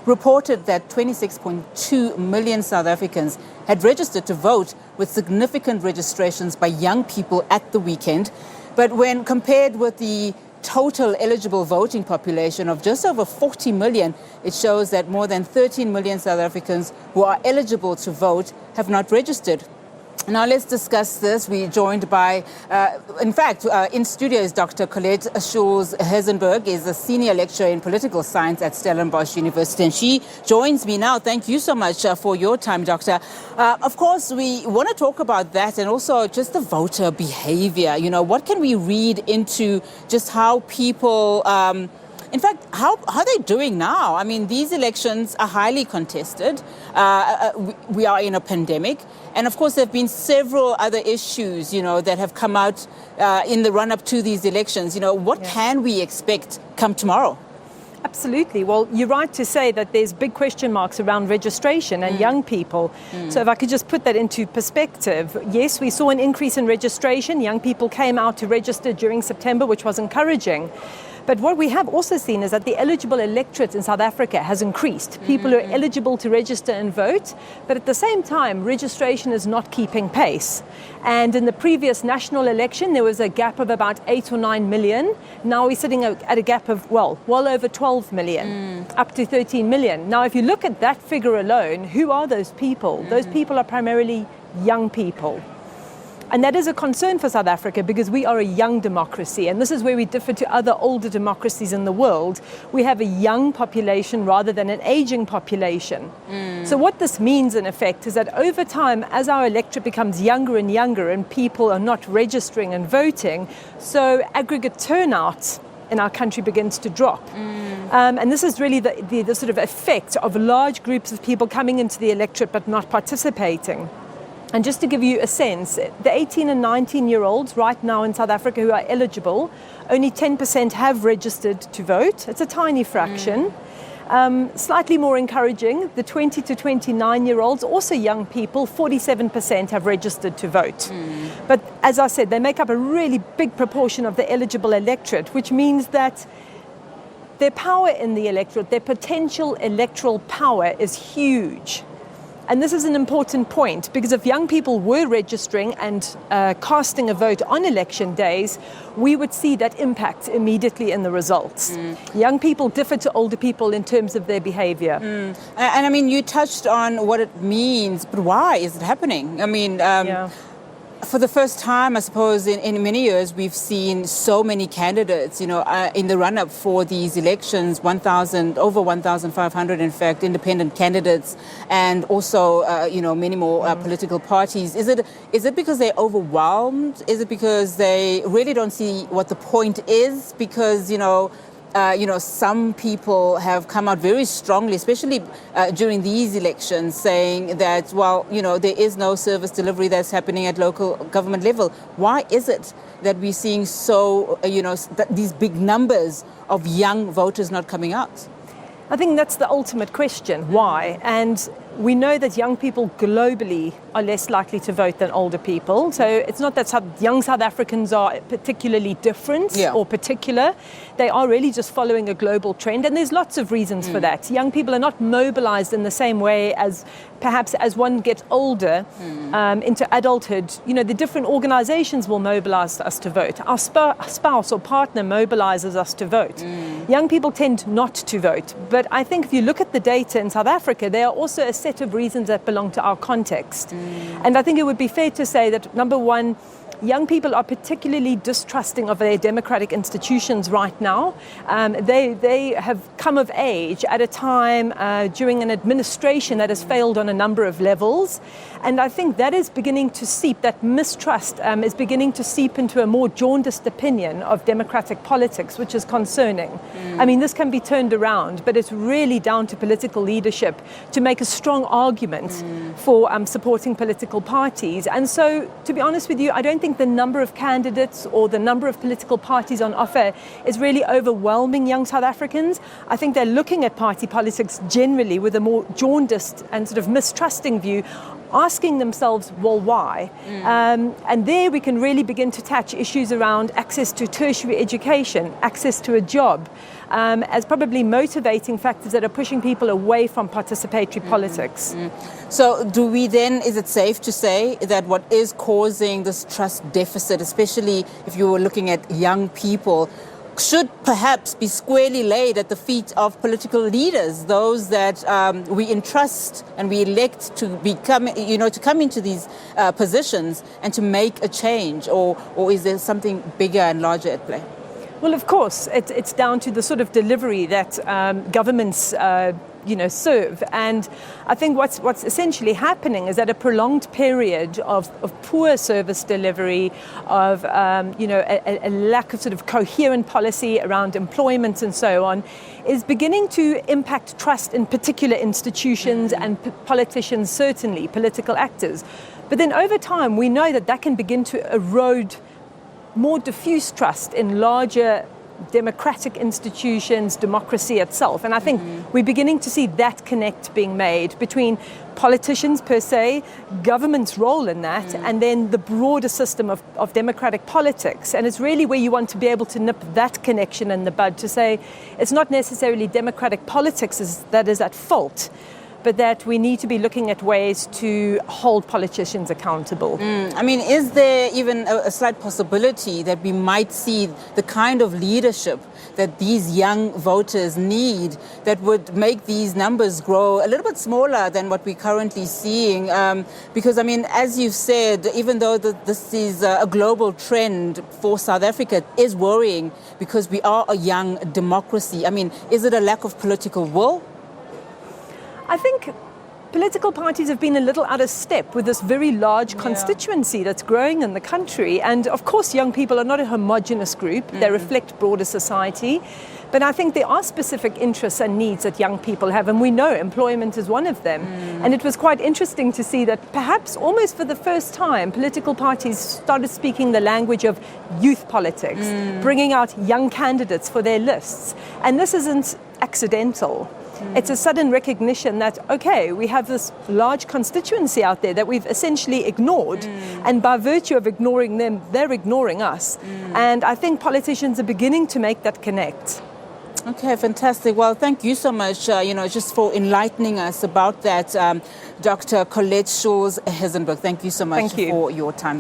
reported that 26.2 million South Africans had registered to vote, with significant registrations by young people at the weekend. But when compared with the total eligible voting population of just over 40 million, it shows that more than 13 million South Africans who are eligible to vote have not registered. Now let's discuss this. We're joined by, in studio is Dr Collette Schulz-Herzenberg, is a senior lecturer in political science at Stellenbosch University, and she joins me now. Thank you so much for your time, Doctor. Of course, we want to talk about that and also just the voter behavior. You know, what can we read into just how people... how are they doing now? I mean, these elections are highly contested. We are in a pandemic. And of course, there have been several other issues, that have come out in the run-up to these elections. What can we expect come tomorrow? Absolutely. Well, you're right to say that there's big question marks around registration and young people. So if I could just put that into perspective, yes, we saw an increase in registration. Young people came out to register during September, which was encouraging. But what we have also seen is that the eligible electorate in South Africa has increased. People are eligible to register and vote, but at the same time, registration is not keeping pace. And in the previous national election, there was a gap of about 8 or 9 million. Now we're sitting at a gap of, well over 12 million, up to 13 million. Now, if you look at that figure alone, who are those people? Those people are primarily young people. And that is a concern for South Africa because we are a young democracy, and this is where we differ to other older democracies in the world. We have a young population rather than an aging population. So what this means in effect is that over time, as our electorate becomes younger and younger and people are not registering and voting, so aggregate turnout in our country begins to drop. And this is really the sort of effect of large groups of people coming into the electorate but not participating. And just to give you a sense, the 18 and 19-year-olds right now in South Africa who are eligible, only 10% have registered to vote. It's a tiny fraction. Slightly more encouraging, the 20 to 29-year-olds, also young people, 47% have registered to vote. But as I said, they make up a really big proportion of the eligible electorate, which means that their power in the electorate, their potential electoral power is huge. And this is an important point because if young people were registering and casting a vote on election days, we would see that impact immediately in the results. Young people differ to older people in terms of their behavior. And I mean, you touched on what it means, but why is it happening? I mean, for the first time, I suppose, in many years, we've seen so many candidates, in the run-up for these elections, over 1,500, in fact, independent candidates, and also, many more political parties. Is it because they're overwhelmed? Is it because they really don't see what the point is? Because, some people have come out very strongly, especially during these elections, saying that, there is no service delivery that's happening at local government level. Why is it that we're seeing these big numbers of young voters not coming out? I think that's the ultimate question, why? And we know that young people globally are less likely to vote than older people. So it's not that young South Africans are particularly different or particular. They are really just following a global trend. And there's lots of reasons for that. Young people are not mobilized in the same way as perhaps as one gets older into adulthood. The different organizations will mobilize us to vote. Our spouse or partner mobilizes us to vote. Young people tend not to vote. But I think if you look at the data in South Africa, there are also a set of reasons that belong to our context. And I think it would be fair to say that, number one, young people are particularly distrusting of their democratic institutions right now. They have come of age at a time during an administration that has failed on a number of levels. And I think that is beginning to seep, that mistrust is beginning to seep into a more jaundiced opinion of democratic politics, which is concerning. I mean, this can be turned around, but it's really down to political leadership to make a strong argument for supporting political parties. And so, to be honest with you, I don't think the number of candidates or the number of political parties on offer is really overwhelming young South Africans. I think they're looking at party politics generally with a more jaundiced and sort of mistrusting view asking themselves, well, why? And there we can really begin to touch issues around access to tertiary education, access to a job, as probably motivating factors that are pushing people away from participatory politics. So is it safe to say that what is causing this trust deficit, especially if you were looking at young people, should perhaps be squarely laid at the feet of political leaders, those that we entrust and we elect to become, to come into these positions and to make a change, or is there something bigger and larger at play? Well, of course, it's down to the sort of delivery that governments serve. And I think what's essentially happening is that a prolonged period of poor service delivery, of a lack of sort of coherent policy around employment and so on, is beginning to impact trust in particular institutions and politicians, certainly political actors. But then over time, we know that can begin to erode more diffuse trust in larger democratic institutions, democracy itself. And I think we're beginning to see that connect being made between politicians per se, government's role in that, and then the broader system of democratic politics. And it's really where you want to be able to nip that connection in the bud, to say it's not necessarily democratic politics that is at fault, but that we need to be looking at ways to hold politicians accountable. I mean, is there even a slight possibility that we might see the kind of leadership that these young voters need that would make these numbers grow a little bit smaller than what we're currently seeing? Because, I mean, as you've said, even though this is a global trend for South Africa, it is worrying because we are a young democracy. I mean, is it a lack of political will? I think political parties have been a little out of step with this very large constituency that's growing in the country. And of course, young people are not a homogenous group. They reflect broader society. But I think there are specific interests and needs that young people have. And we know employment is one of them. And it was quite interesting to see that perhaps almost for the first time, political parties started speaking the language of youth politics, bringing out young candidates for their lists. And this isn't accidental. It's a sudden recognition that, okay, we have this large constituency out there that we've essentially ignored. And by virtue of ignoring them, they're ignoring us. And I think politicians are beginning to make that connect. Okay, fantastic. Well, thank you so much, just for enlightening us about that, Dr. Collette Schulz-Herzenberg. Thank you so much for your time.